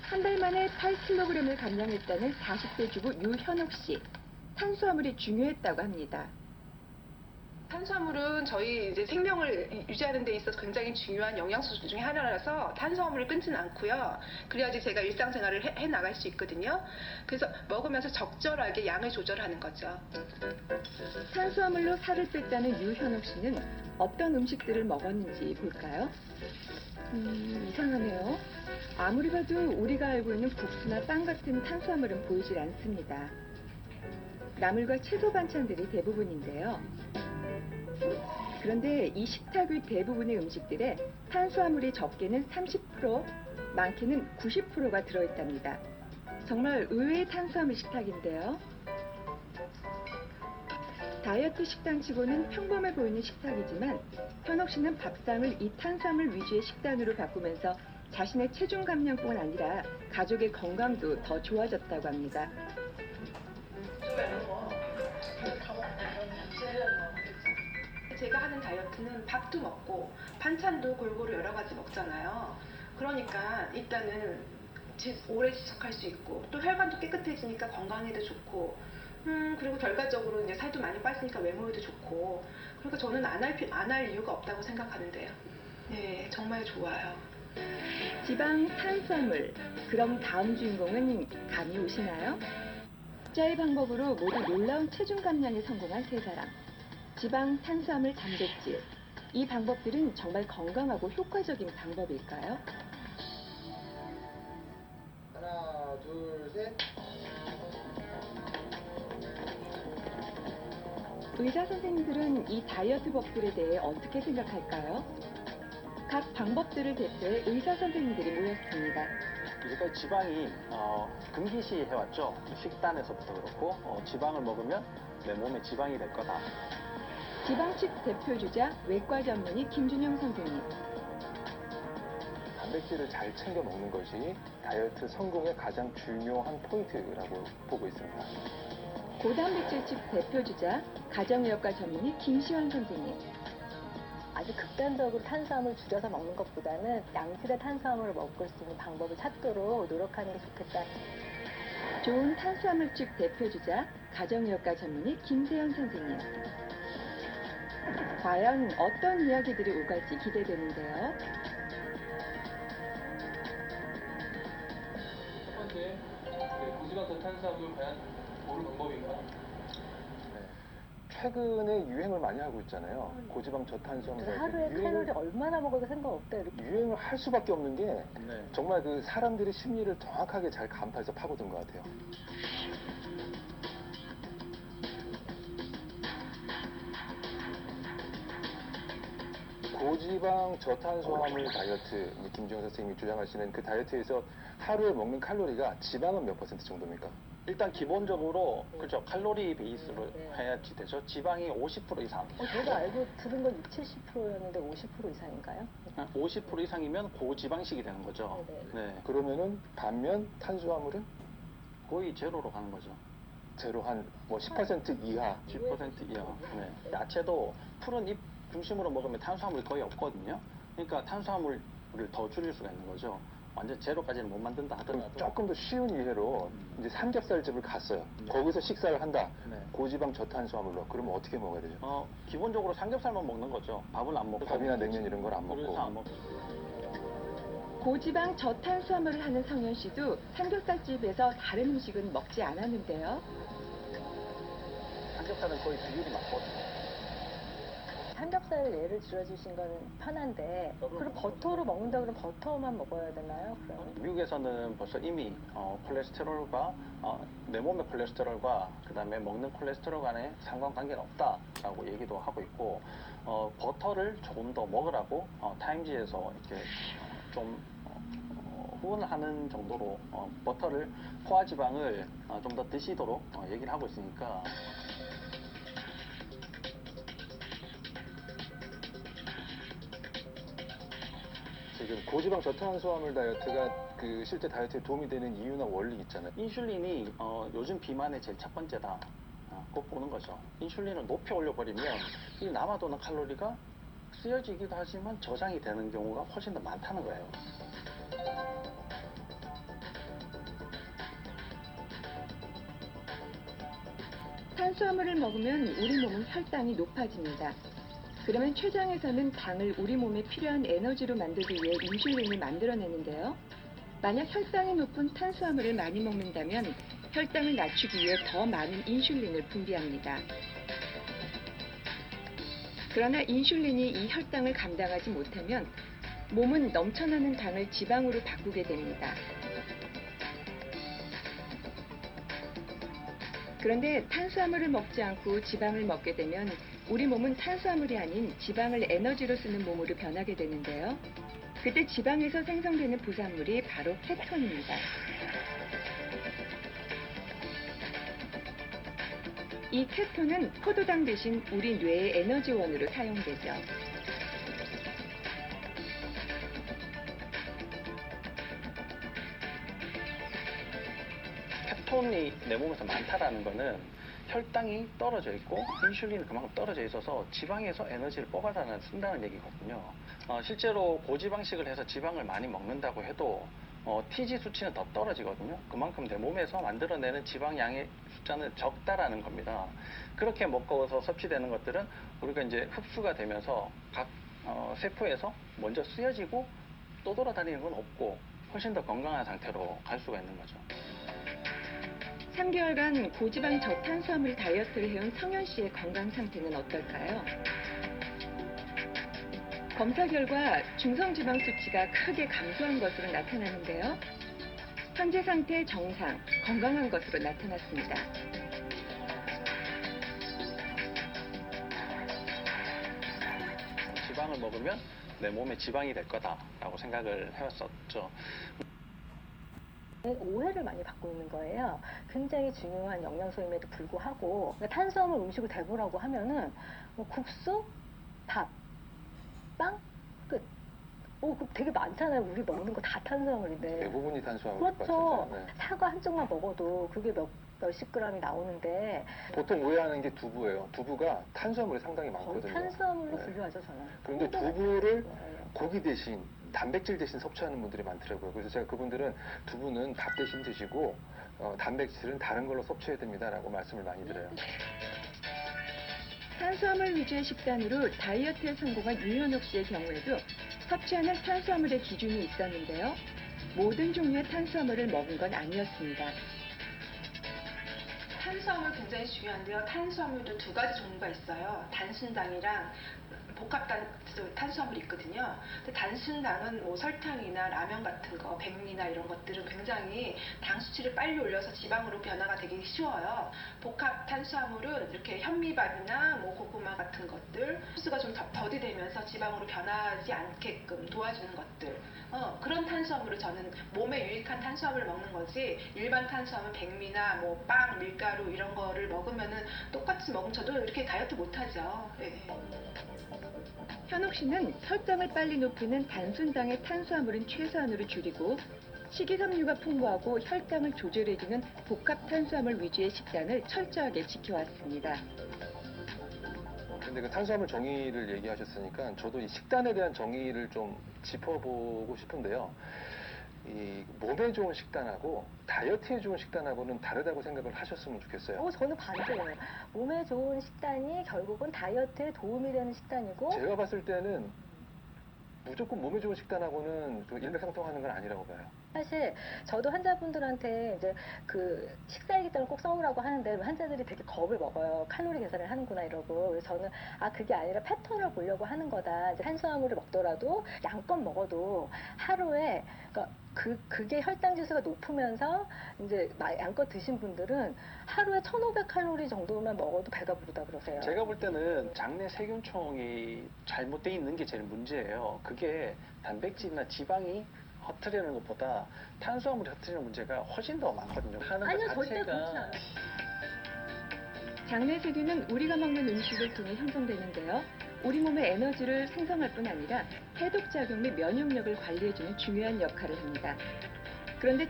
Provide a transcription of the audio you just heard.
한 달 만에 8kg을 감량했다는 40대 주부 유현옥 씨. 탄수화물이 중요했다고 합니다. 탄수화물은 저희 이제 생명을 유지하는 데 있어서 굉장히 중요한 영양소 중에 하나라서 탄수화물을 끊지는 않고요. 그래야지 제가 일상생활을 해 나갈 수 있거든요. 그래서 먹으면서 적절하게 양을 조절하는 거죠. 탄수화물로 살을 뺐다는 유현옥 씨는 어떤 음식들을 먹었는지 볼까요? 이상하네요. 아무리 봐도 우리가 알고 있는 국수나 빵 같은 탄수화물은 보이질 않습니다. 나물과 채소 반찬들이 대부분인데요. 그런데 이 식탁 위 대부분의 음식들에 탄수화물이 적게는 30%, 많게는 90%가 들어있답니다. 정말 의외의 탄수화물 식탁인데요. 다이어트 식단치고는 평범해 보이는 식탁이지만 현옥 씨는 밥상을 이 탄수화물 위주의 식단으로 바꾸면서 자신의 체중 감량뿐 아니라 가족의 건강도 더 좋아졌다고 합니다. 제가 하는 다이어트는 밥도 먹고 반찬도 골고루 여러 가지 먹잖아요. 그러니까 일단은 오래 지속할 수 있고 또 혈관도 깨끗해지니까 건강에도 좋고 그리고 결과적으로 이제 살도 많이 빠지니까 외모에도 좋고 그러니까 저는 안 할 이유가 없다고 생각하는데요. 네, 정말 좋아요. 지방, 탄수화물. 그럼 다음 주인공은 감이 오시나요? 각자의 방법으로 모두 놀라운 체중 감량에 성공한 세 사람. 지방, 탄수화물, 단백질. 이 방법들은 정말 건강하고 효과적인 방법일까요? 하나, 둘, 셋. 의사 선생님들은 이 다이어트 법들에 대해 어떻게 생각할까요? 각 방법들을 대표해 의사 선생님들이 모였습니다. 이제까지 지방이 금기시 해왔죠. 식단에서부터 그렇고 지방을 먹으면 내 몸에 지방이 될 거다. 지방식 대표주자 외과 전문의 김준영 선생님. 단백질을 잘 챙겨 먹는 것이 다이어트 성공의 가장 중요한 포인트라고 보고 있습니다. 고단백질식 대표주자 가정의학과 전문의 김시환 선생님. 아주 극단적으로 탄수화물을 줄여서 먹는 것보다는 양질의 탄수화물을 먹을 수 있는 방법을 찾도록 노력하는 게 좋겠다. 좋은 탄수화물식 대표주자 가정의학과 전문의 김세현 선생님. 과연 어떤 이야기들이 오갈지 기대되는데요. 첫 번째, 고지방 저탄수화물 과연 고른 방법인가? 최근에 유행을 많이 하고 있잖아요. 고지방 저탄수화물. 그래서 하루에 칼로리 얼마나 먹어도 상관없다 이렇게. 유행을 할 수밖에 없는 게 네. 정말 그 사람들의 심리를 정확하게 잘 간파해서 파고든 것 같아요. 고지방 저탄수화물 다이어트, 김지영 선생님이 주장하시는 그 다이어트에서 하루에 먹는 칼로리가 지방은 몇 퍼센트 정도입니까? 일단 기본적으로 그죠 칼로리 베이스로 네. 해야지 되죠. 지방이 50% 이상. 제가 알고 들은 건 60, 70%였는데 50% 이상인가요? 50% 이상이면 고지방식이 되는 거죠. 네, 네. 그러면은 반면 탄수화물은 거의 제로로 가는 거죠. 제로 한 뭐 10% 이하. 10% 이하. 네. 야채도 푸른 잎 중심으로 먹으면 탄수화물이 거의 없거든요. 그러니까 탄수화물을 더 줄일 수가 있는 거죠. 완전 제로까지는 못 만든다 그럼 하더라도 조금 더 쉬운 이해로 이제 삼겹살집을 갔어요. 거기서 식사를 한다. 네. 고지방 저탄수화물로. 그러면 어떻게 먹어야 되죠? 기본적으로 삼겹살만 먹는 거죠. 밥은 안 먹고 밥이나 냉면 이런 걸 안 먹고. 그래서 안 먹고. 고지방 저탄수화물을 하는 성현 씨도 삼겹살집에서 다른 음식은 먹지 않았는데요. 삼겹살은 거의 비율이 맞거든요. 삼겹살을 예를 들어주신 거는 편한데 그럼 버터로 먹는다 그러면 버터만 먹어야 되나요? 그럼? 미국에서는 벌써 이미 콜레스테롤과 내 몸의 콜레스테롤과 그다음에 먹는 콜레스테롤 간에 상관관계는 없다라고 얘기도 하고 있고 버터를 조금 더 먹으라고 타임지에서 이렇게 좀 후원을 하는 정도로 버터를 포화지방을 좀 더 드시도록 얘기를 하고 있으니까. 지금 고지방 저탄수화물 다이어트가 그 실제 다이어트에 도움이 되는 이유나 원리 있잖아요. 인슐린이 요즘 비만의 제일 첫 번째다. 꼭 보는 거죠. 인슐린을 높이 올려버리면 이 남아도는 칼로리가 쓰여지기도 하지만 저장이 되는 경우가 훨씬 더 많다는 거예요. 탄수화물을 먹으면 우리 몸은 혈당이 높아집니다. 그러면 췌장에서는 당을 우리 몸에 필요한 에너지로 만들기 위해 인슐린을 만들어내는데요. 만약 혈당이 높은 탄수화물을 많이 먹는다면 혈당을 낮추기 위해 더 많은 인슐린을 분비합니다. 그러나 인슐린이 이 혈당을 감당하지 못하면 몸은 넘쳐나는 당을 지방으로 바꾸게 됩니다. 그런데 탄수화물을 먹지 않고 지방을 먹게 되면 우리 몸은 탄수화물이 아닌 지방을 에너지로 쓰는 몸으로 변하게 되는데요. 그때 지방에서 생성되는 부산물이 바로 케톤입니다. 이 케톤은 포도당 대신 우리 뇌의 에너지원으로 사용되죠. 케톤이 내 몸에서 많다라는 거는 혈당이 떨어져 있고 인슐린이 그만큼 떨어져 있어서 지방에서 에너지를 뽑아다는 쓴다는 얘기거든요. 실제로 고지방식을 해서 지방을 많이 먹는다고 해도 TG 수치는 더 떨어지거든요. 그만큼 내 몸에서 만들어내는 지방 양의 숫자는 적다라는 겁니다. 그렇게 먹고서 섭취되는 것들은 우리가 이제 흡수가 되면서 각 세포에서 먼저 쓰여지고 또 돌아다니는 건 없고 훨씬 더 건강한 상태로 갈 수가 있는 거죠. 3개월간 고지방 저탄수화물 다이어트를 해온 성현 씨의 건강 상태는 어떨까요? 검사 결과 중성지방 수치가 크게 감소한 것으로 나타나는데요. 현재 상태 정상, 건강한 것으로 나타났습니다. 지방을 먹으면 내 몸에 지방이 될 거다라고 생각을 해왔었죠. 오해를 많이 받고 있는 거예요. 굉장히 중요한 영양소임에도 불구하고 그러니까 탄수화물 음식을 대보라고 하면은 뭐 국수, 밥, 빵, 끝. 되게 많잖아요. 우리 먹는 거 다 탄수화물인데. 대부분이 탄수화물 그렇죠. 같은데. 네. 사과 한 쪽만 먹어도 그게 몇십 그램이 나오는데 보통 오해하는 게 두부예요. 두부가 탄수화물이 상당히 거의 많거든요. 탄수화물로 네. 분류하죠, 저는. 그런데 굉장히 두부를 좋아해요. 고기 대신 단백질 대신 섭취하는 분들이 많더라고요. 그래서 제가 그분들은 두부는 밥 대신 드시고 단백질은 다른 걸로 섭취해야 됩니다라고 말씀을 많이 드려요. 탄수화물 위주의 식단으로 다이어트에 성공한 유현옥 씨의 경우에도 섭취하는 탄수화물의 기준이 있었는데요. 모든 종류의 탄수화물을 먹은 건 아니었습니다. 탄수화물 굉장히 중요한데요. 탄수화물도 두 가지 종류가 있어요. 단순당이랑 탄수화물이 있거든요. 근데 단순당은 뭐 설탕이나 라면 같은 거, 백미나 이런 것들은 굉장히 당 수치를 빨리 올려서 지방으로 변화가 되기 쉬워요. 복합 탄수화물은 이렇게 현미밥이나 뭐 고구마 같은 것들, 흡수가 좀 더디되면서 지방으로 변하지 않게끔 도와주는 것들. 그런 탄수화물을 저는 몸에 유익한 탄수화물을 먹는 거지, 일반 탄수화물 백미나 뭐 빵, 밀가루 이런 거를 먹으면은 똑같이 먹으면 저도 이렇게 다이어트 못하죠. 네. 현옥 씨는 혈당을 빨리 높이는 단순당의 탄수화물은 최소한으로 줄이고 식이섬유가 풍부하고 혈당을 조절해주는 복합 탄수화물 위주의 식단을 철저하게 지켜왔습니다. 근데 그 탄수화물 정의를 얘기하셨으니까 저도 이 식단에 대한 정의를 좀 짚어보고 싶은데요. 이 몸에 좋은 식단하고 다이어트에 좋은 식단하고는 다르다고 생각을 하셨으면 좋겠어요. 저는 반대예요. 몸에 좋은 식단이 결국은 다이어트에 도움이 되는 식단이고 제가 봤을 때는 무조건 몸에 좋은 식단하고는 좀 일맥상통하는 건 아니라고 봐요. 사실 저도 환자분들한테 이제 그 식사일기장을 꼭 써오라고 하는데 환자들이 되게 겁을 먹어요. 칼로리 계산을 하는구나 이러고. 그래서 저는 그게 아니라 패턴을 보려고 하는 거다. 이제 탄수화물을 먹더라도 양껏 먹어도 하루에 그러니까 그게 혈당 지수가 높으면서 이제 양껏 드신 분들은 하루에 1,500칼로리 정도만 먹어도 배가 부르다 그러세요. 제가 볼 때는 장내 세균총이 잘못돼 있는 게 제일 문제예요. 그게 단백질이나 지방이 허트리는 것보다 탄수화물이 허트리는 문제가 훨씬 더 많거든요. 하는 것 아니요, 절대 자체가 그렇지 않아요. 장내 세균은 우리가 먹는 음식을 통해 형성되는데요. 우리 몸의 에너지를 생성할 뿐 아니라 해독작용 및 면역력을 관리해주는 중요한 역할을 합니다. 그런데